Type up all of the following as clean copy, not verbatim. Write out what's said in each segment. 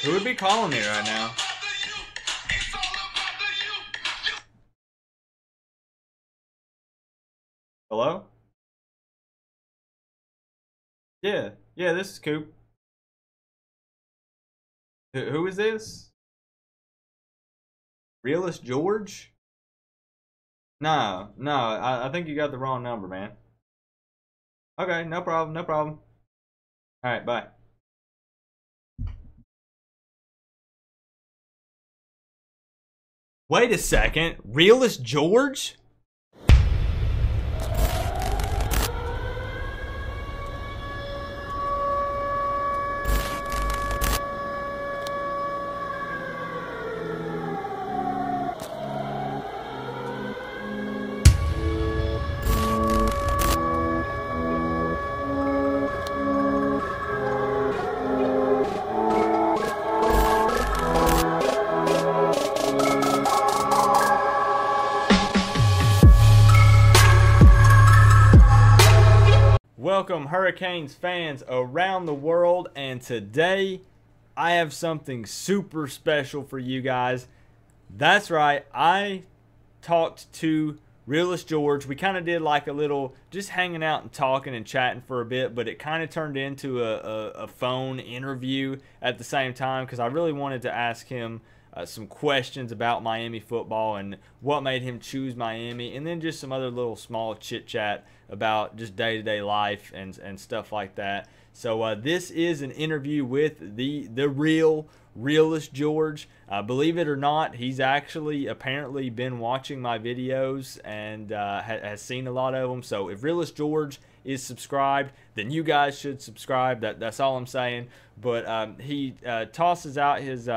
Who would be calling me right now? Hello? Yeah, yeah, this is Coop. Who is this? Realus George? No, no, I think you got the wrong number, man. Okay, no problem, no problem. All right, bye. Wait a second, Realus George? Welcome, Hurricanes fans around the world, and today I have something super special for you guys. That's right, I talked to Realus George. We kind of did like a little just hanging out and talking and chatting for a bit, but it kind of turned into a phone interview at the same time because I really wanted to ask him some questions about Miami football and what made him choose Miami, and then just some other little small chit chat about just day-to-day life and stuff like that. So this is an interview with the real Realus George. Believe it or not, he's actually apparently been watching my videos and has seen a lot of them. So if Realus George is subscribed, then you guys should subscribe. That's all I'm saying. But he tosses out his,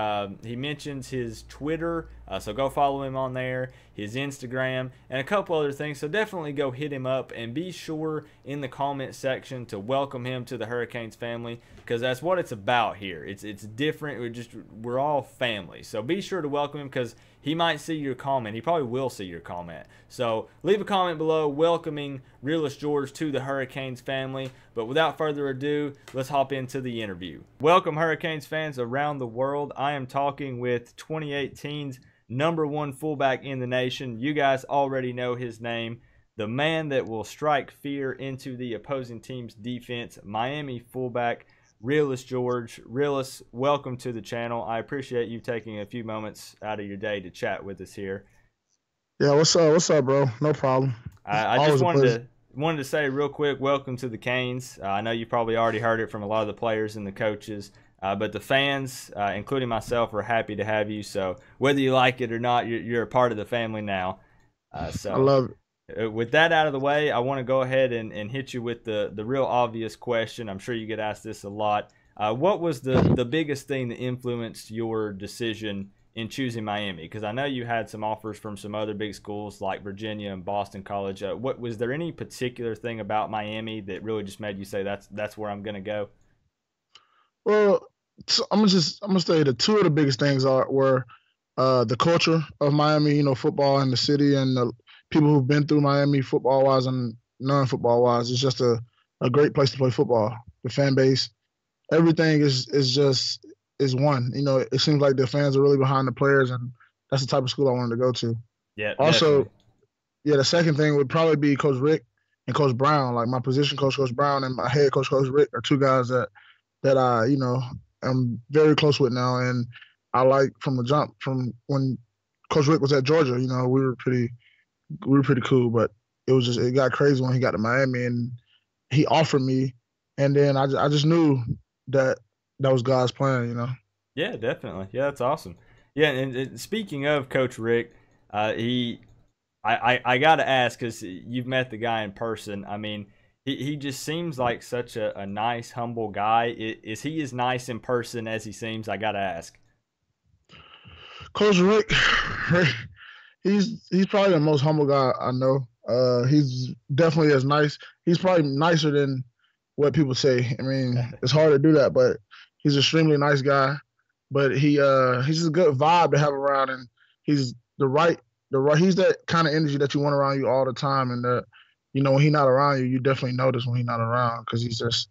he mentions his Twitter, so go follow him on there, his Instagram, and a couple other things. So definitely go hit him up and be sure in the comment section to welcome him to the Hurricanes family, because that's what it's about here. It's different. We're all family. So be sure to welcome him because he might see your comment. He probably will see your comment. So leave a comment below welcoming Realus George to the Hurricanes family. But without further ado, let's hop into the interview. Welcome, Hurricanes fans around the world. I am talking with 2018's #1 fullback in the nation. You guys already know his name. The man that will strike fear into the opposing team's defense, Miami fullback Realus George. Realus, welcome to the channel. I appreciate you taking a few moments out of your day to chat with us here. Yeah, what's up? What's up, bro? No problem. I just wanted to say real quick, welcome to the Canes. I know you probably already heard it from a lot of the players and the coaches, but the fans, including myself, are happy to have you. So whether you like it or not, you're a part of the family now. I love it. With that out of the way, I want to go ahead and hit you with the real obvious question. I'm sure you get asked this a lot. What was the biggest thing that influenced your decision in choosing Miami? Because I know you had some offers from some other big schools like Virginia and Boston College. What was there any particular thing about Miami that really just made you say that's where I'm going to go? Well, I'm gonna say the two of the biggest things were the culture of Miami, football and the city and the people who've been through Miami football wise and non-football wise. It's just a great place to play football. The fan base, everything is one. It seems like the fans are really behind the players, and that's the type of school I wanted to go to. Yeah, Also, definitely. yeah, the second thing would probably be Coach Rick and Coach Brown. Like my position coach, Coach Brown, and my head coach, Coach Rick, are two guys that I, am very close with now, and I like from the jump. From when Coach Rick was at Georgia, we were pretty cool, but it got crazy when he got to Miami and he offered me, and then I just knew that was God's plan. Yeah, definitely. Yeah, that's awesome. Yeah, and speaking of Coach Rick, I got to ask because you've met the guy in person. I mean, he just seems like such a nice, humble guy. Is he as nice in person as he seems? I got to ask. Coach Rick, he's probably the most humble guy I know. He's definitely as nice. He's probably nicer than what people say. I mean, it's hard to do that, but he's an extremely nice guy. But he's just a good vibe to have around, and he's he's that kind of energy that you want around you all the time. And when he's not around you, you definitely notice when he's not around because he's just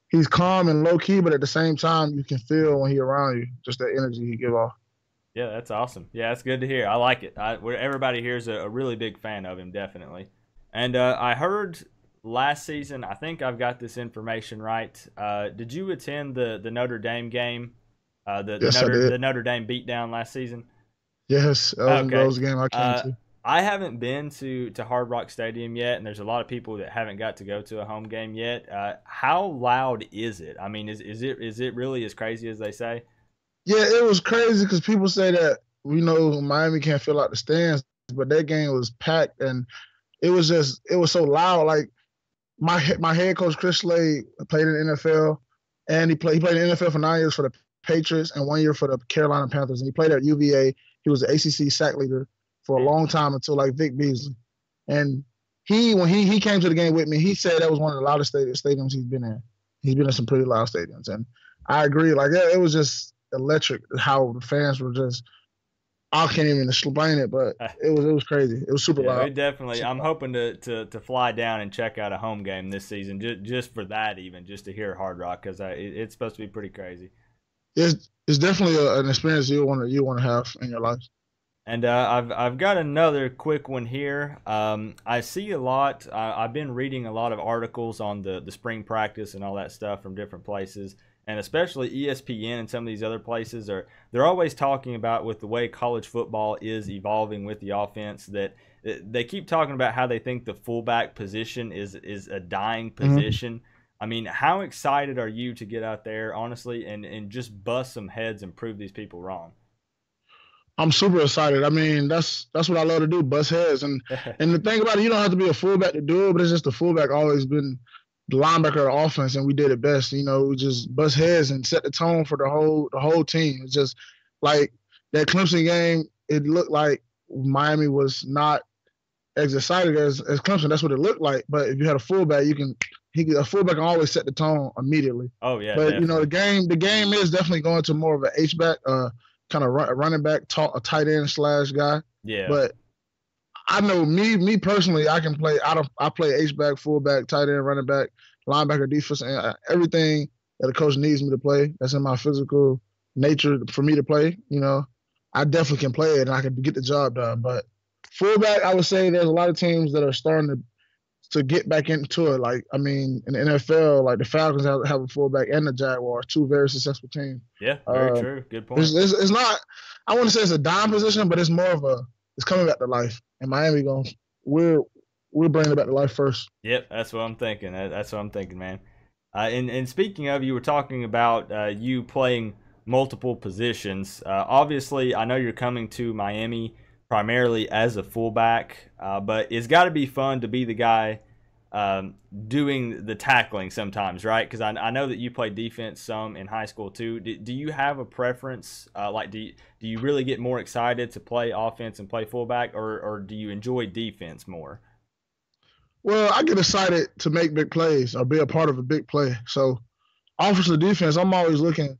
he's calm and low key, but at the same time, you can feel when he around you, just that energy he give off. Yeah, that's awesome. Yeah, that's good to hear. I like it. Everybody here is a really big fan of him, definitely. And I heard last season, I think I've got this information right. Did you attend the Notre Dame game? Yes, I did. The Notre Dame beatdown last season? Yes, that Okay. was a game I came to. I haven't been to Hard Rock Stadium yet, and there's a lot of people that haven't got to go to a home game yet. How loud is it? I mean, is it really as crazy as they say? Yeah, it was crazy because people say that we know Miami can't fill out the stands, but that game was packed and it was so loud. Like my head coach Chris Slade played in the NFL, and he played in the NFL for 9 years for the Patriots and 1 year for the Carolina Panthers, and he played at UVA. He was the ACC sack leader for a Man. long time until like Vic Beasley, and when he came to the game with me, he said that was one of the loudest stadiums he's been in. He's been in some pretty loud stadiums, and I agree. Like it was just electric how the fans were just. I can't even explain it, but it was crazy. It was super Yeah, loud. it definitely. Super I'm loud. hoping to fly down and check out a home game this season, just for that, even just to hear Hard Rock, because it's supposed to be pretty crazy. It's definitely an experience you want to have in your life. And I've got another quick one here. I see a lot. I've been reading a lot of articles on the spring practice and all that stuff from different places, and especially ESPN and some of these other places they're always talking about with the way college football is evolving with the offense that they keep talking about how they think the fullback position is a dying Mm-hmm. position. I mean, how excited are you to get out there, honestly, and just bust some heads and prove these people wrong? I'm super excited. I mean, that's what I love to do, bust heads. And the thing about it, you don't have to be a fullback to do it, but it's just the fullback always been the linebacker of the offense, and we did it best. We just bust heads and set the tone for the whole team. It's just like that Clemson game. It looked like Miami was not as excited as Clemson. That's what it looked like. But if you had a fullback, a fullback can always set the tone immediately. Oh yeah, But definitely. the game is definitely going to more of an H back, kind of running back, a tight end slash guy. Yeah. But I know me personally, I can play. I play H back, fullback, tight end, running back, linebacker, defense, and everything that a coach needs me to play. That's in my physical nature for me to play. I definitely can play it and I can get the job done. But fullback, I would say there's a lot of teams that are starting to get back into it. Like, I mean, in the NFL, like the Falcons have a fullback and the Jaguars, two very successful teams. Yeah, very Uh, true. Good point. it's not. I wouldn't say it's a dime position, but it's more of it's coming back to life. And Miami going, we're we're bringing it back to life first. Yep, that's what I'm thinking. That's what I'm thinking, man. And speaking of, you were talking about you playing multiple positions. Obviously, I know you're coming to Miami primarily as a fullback, but it's got to be fun to be the guy doing the tackling sometimes, right? Because I know that you play defense some in high school too. Do you have a preference? Like, do you really get more excited to play offense and play fullback, or do you enjoy defense more? Well, I get excited to make big plays or be a part of a big play. So offensive defense, I'm always looking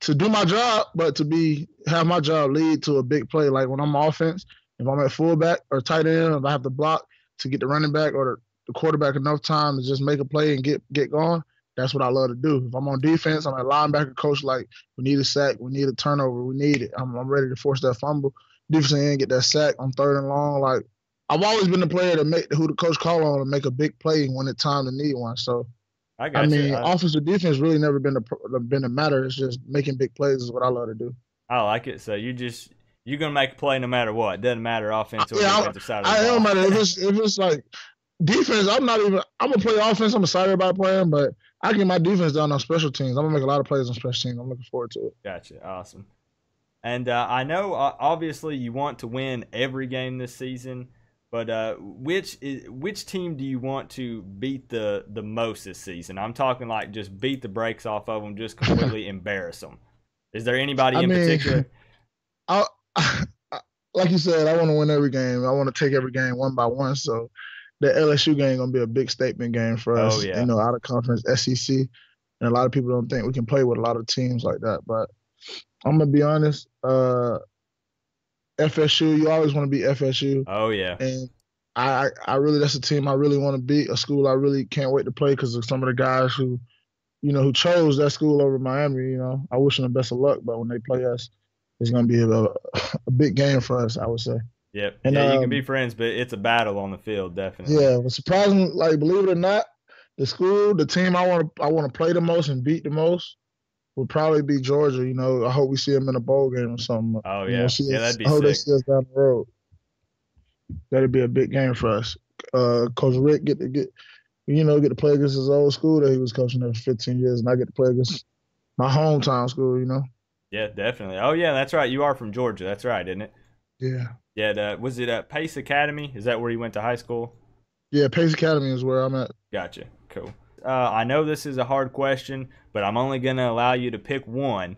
to do my job, but to have my job lead to a big play. Like when I'm offense, if I'm at fullback or tight end, if I have to block to get the running back or the quarterback enough time to just make a play and get going, that's what I love to do. If I'm on defense, I'm a linebacker coach. Like we need a sack, we need a turnover, we need it. I'm ready to force that fumble. Defensive end get that sack on third and long. Like I've always been the player to make who the coach call on and make a big play when it's time to need one. So I I got you. mean, offensive defense really never been a matter. It's just making big plays is what I love to do. I like it. So you're gonna make a play no matter what. It doesn't matter offensive or Yeah, defensive side of the I don't ball. matter if it's like defense. I'm not even. I'm gonna play offense. I'm excited about playing, but I get my defense done on special teams. I'm gonna make a lot of plays on special teams. I'm looking forward to it. Gotcha. Awesome. And I know obviously you want to win every game this season, but which team do you want to beat the most this season? I'm talking like just beat the brakes off of them, just completely embarrass them. Is there anybody I in mean, particular? I, like you said, I want to win every game. I want to take every game one by one. So the LSU game gonna be a big statement game for Oh us. yeah. Out of conference SEC, and a lot of people don't think we can play with a lot of teams like that. But I'm gonna be honest. FSU, you always want to beat FSU, Oh yeah. and I really that's a team I really want to beat. A school I really can't wait to play because of some of the guys who who chose that school over Miami. I wish them the best of luck. But when they play us, it's gonna be a big game for us, I would say. Yep. And Yeah, you can be friends, but it's a battle on the field, definitely. yeah, but surprisingly, like believe it or not, the team I want to play the most and beat the most would probably be Georgia. I hope we see them in a bowl game or something. Oh yeah, See yeah, us. that'd be I hope they sick. see us down the road. That'd be a big game for us. Coach Rick get to play against his old school that he was coaching there for 15 years, and I get to play against my hometown school. Yeah, definitely. Oh yeah, that's right. You are from Georgia. That's right, isn't it? Yeah. Yeah. Was it at Pace Academy? Is that where you went to high school? Yeah, Pace Academy is where I'm at. Gotcha. Cool. I know this is a hard question, but I'm only going to allow you to pick one.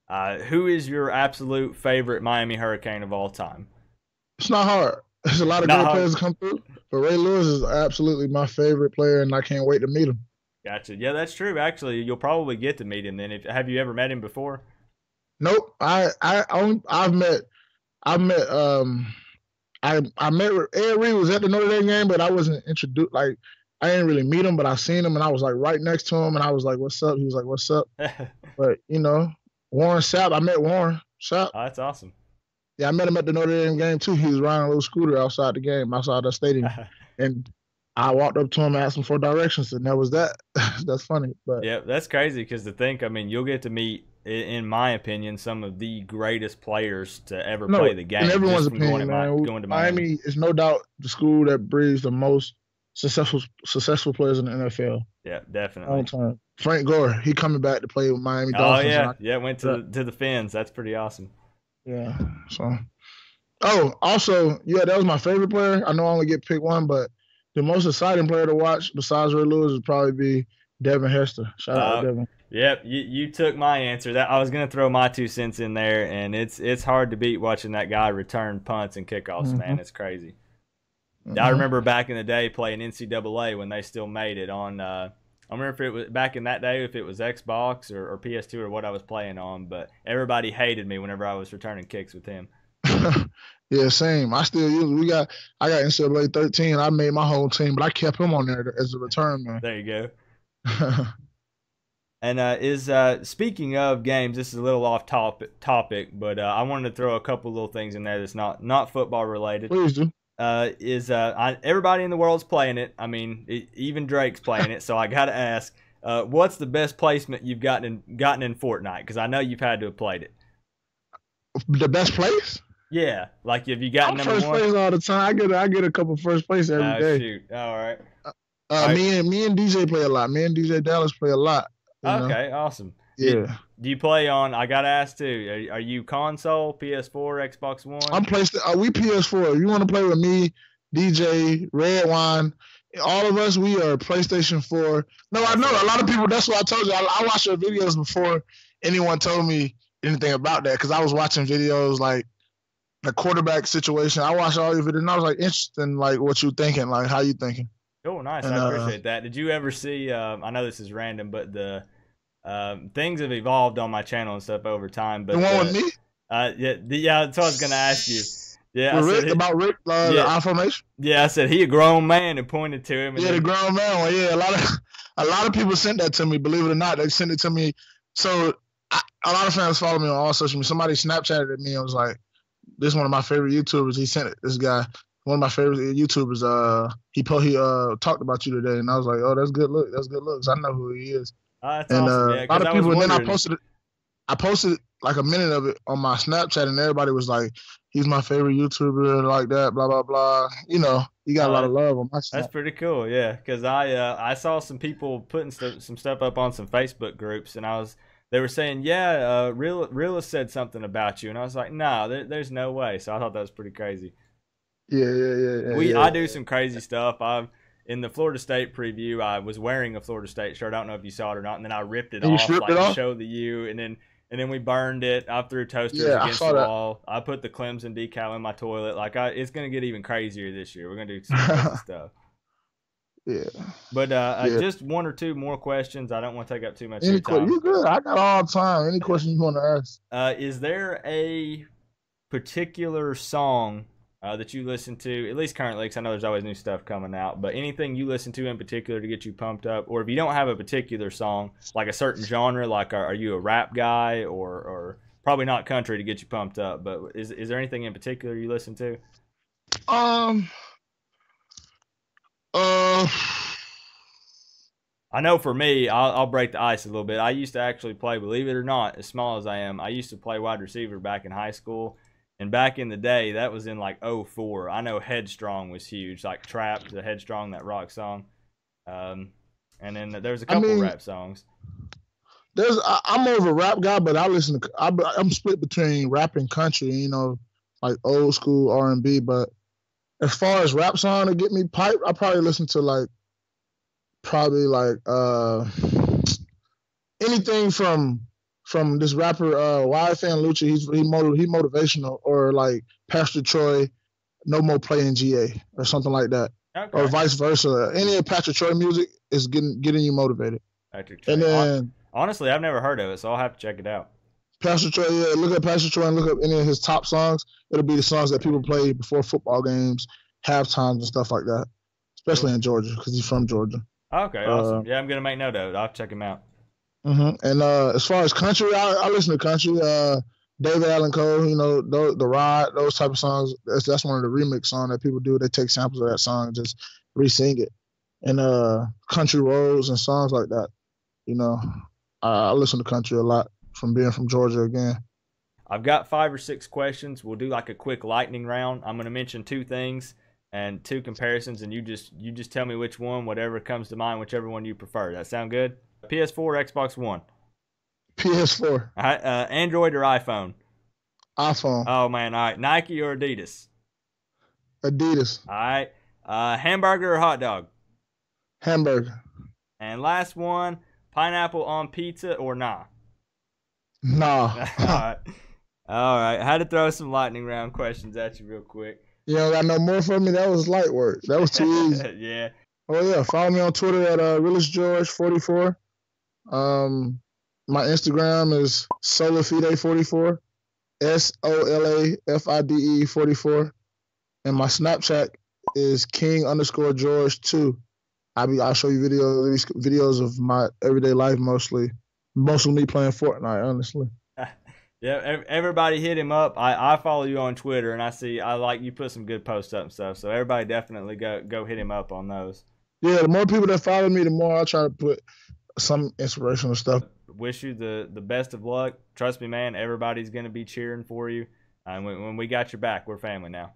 Who is your absolute favorite Miami Hurricane of all time? It's not hard. There's a lot of Not great hard. players to come through, but Ray Lewis is absolutely my favorite player, and I can't wait to meet him. Gotcha. Yeah, that's true. Actually, you'll probably get to meet him then. Have you ever met him before? Nope. I met Ed Reed was at the Notre Dame game, but I wasn't introduced. Like I didn't really meet him, but I seen him, and I was like right next to him, and I was like, "What's up?" He was like, "What's up?" But Warren Sapp. I met Warren Sapp. Oh, that's awesome. Yeah, I met him at the Notre Dame game too. He was riding a little scooter outside the game, outside the stadium, and I walked up to him, and asked him for directions, and that was that. That's funny, but Yeah, that's crazy because to think, I mean, you'll get to meet, in my opinion, some of the greatest players to ever no, play the game. in everyone's Just from opinion, man, going to Miami. Miami is no doubt the school that breeds the most successful players in the NFL. Yeah, All definitely. time. Frank Gore, he coming back to play with Miami Oh Dolphins. yeah, yeah. Went to the Fins. That's pretty awesome. Yeah. So. Oh, also, yeah, that was my favorite player. I know I only get picked one, but the most exciting player to watch besides Ray Lewis would probably be Devin Hester. Shout out to Devin. Yep, you took my answer. That I was gonna throw my 2 cents in there, and it's hard to beat watching that guy return punts and kickoffs. Mm-hmm. Man, it's crazy. Mm-hmm. I remember back in the day playing NCAA when they still made it on. I remember if it was back in that day, if it was Xbox or PS2 or what I was playing on, but everybody hated me whenever I was returning kicks with him. Yeah, same. I still use. I got NCAA 13. I made my whole team, but I kept him on there as a return man. There you go. And speaking of games, this is a little off topic, but I wanted to throw a couple little things in there that's not football related. Please do. Everybody in the world's playing it. I mean, even Drake's playing it. So I got to ask, what's the best placement you've gotten in Fortnite? Because I know you've had to have played it. The best place? Yeah, like have you gotten number first one? place all the time. I get a couple first place every day. Shoot, all right. Me and DJ play a lot. Me and DJ Dallas play a lot. Okay, awesome. Yeah. Do you play on? I gotta ask too. Are you console, PS4, Xbox One? I'm we PS4. You want to play with me, DJ, Redwine, all of us? We are PlayStation 4. No, I know a lot of people. That's what I told you. I watched your videos before anyone told me anything about that because I was watching videos like the quarterback situation. I watched all your videos and I was like interested in like what you thinking, like how you thinking. Oh, nice. I appreciate that. Did you ever see? I know this is random, but the things have evolved on my channel and stuff over time. But the one with me? Yeah. That's what I was gonna ask you. Yeah, about Rick, the I-formation. Yeah, I said he a grown man and pointed to him. And the grown man. Well, yeah, a lot of people sent that to me. Believe it or not, they sent it to me. So a lot of fans follow me on all social media. Somebody Snapchatted at me and was like, "This is one of my favorite YouTubers." He sent it. This guy, one of my favorite YouTubers. He talked about you today, and I was like, "Oh, that's good look. That's good looks. I know who he is." That's awesome. Yeah, a lot of people. And then I posted it. Like a minute of it on my Snapchat, and everybody was like, "He's my favorite YouTuber," like that, blah blah blah. You got a lot of love on my Snap. That's pretty cool, yeah. Because I saw some people putting some stuff up on some Facebook groups, and they were saying, yeah, Realus said something about you, and I was like, no, there's no way. So I thought that was pretty crazy. Yeah. I do some crazy stuff. In the Florida State preview, I was wearing a Florida State shirt. I don't know if you saw it or not, and then I ripped it off, to show the U, and then we burned it. I threw toasters against the wall. I put the Clemson decal in my toilet. It's gonna get even crazier this year. We're gonna do some crazy stuff. Yeah. But just one or two more questions. I don't want to take up too much of your time. You good? I got all the time. Any question you want to ask? Is there a particular song that you listen to, at least currently, because I know there's always new stuff coming out, but anything you listen to in particular to get you pumped up? Or if you don't have a particular song, like a certain genre, like are you a rap guy, or probably not country to get you pumped up, but is there anything in particular you listen to? Um. Uh. I know for me, I'll break the ice a little bit. I used to actually play, believe it or not, as small as I am, I used to play wide receiver back in high school. And back in the day, that was in like '04. I know Headstrong was huge, like Trapped, the Headstrong, that rock song. Um, and then there's a I couple mean, rap songs. I'm more of a rap guy, but I listen to. I'm split between rap and country. You know, like old school R&B. But as far as rap song to get me piped, I probably listen to like probably like anything from this rapper YFN Lucci. He motivational, or like Pastor Troy, No More Playing GA or something like that, or Okay. vice versa. Any of Patrick Troy music is getting you motivated. Patrick And Troy. then Honestly, I've never heard of it, so I'll have to check it out. Pastor Troy, yeah, look at Pastor Troy and look up any of his top songs. It'll be the songs that people play before football games, halftimes, and stuff like that. Especially Cool. in Georgia, because he's from Georgia. Okay, awesome. Yeah, I'm gonna make note of it. I'll check him out. And as far as country, I listen to country. David Allen Cole, you know, the Ride, those type of songs. That's one of the remix songs that people do. They take samples of that song and just re-sing it. And country roads and songs like that. You know, I listen to country a lot from being from Georgia again. I've got 5 or 6 questions. We'll do like a quick lightning round. I'm gonna mention 2 things and 2 comparisons, and you just tell me which one, whatever comes to mind, whichever one you prefer. That sound good? PS4, Xbox One. PS4. All right, Android or iPhone? iPhone. Oh man, all right. Nike or Adidas? Adidas. All right. Hamburger or hot dog? Hamburger. And last one, pineapple on pizza or nah? Nah. All right. All right. I had to throw some lightning round questions at you real quick. You don't got no more for me? That was light work. That was too easy. Yeah. Oh yeah. Follow me on Twitter at Realus George 44. My Instagram is Solafide44. SOLAFIDE 44. And my Snapchat is King_George2. I'll show you videos of my everyday life, mostly me playing Fortnite, honestly. Yeah, everybody hit him up. I follow you on Twitter, and I like you put some good posts up and stuff. So everybody definitely go hit him up on those. Yeah, the more people that follow me, the more I try to put some inspirational stuff. Wish you the best of luck. Trust me, man. Everybody's gonna be cheering for you. And when we got your back, we're family now.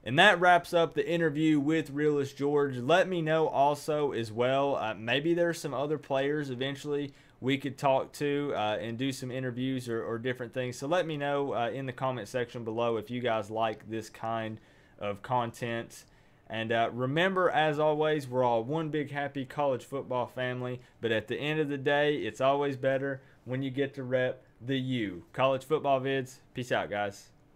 And that wraps up the interview with Realus George. Let me know also as well, maybe there's some other players eventually we could talk to and do some interviews or different things. So let me know in the comment section below if you guys like this kind of content. And remember, as always, we're all one big happy college football family. But at the end of the day, it's always better when you get to rep the U. College football vids. Peace out, guys.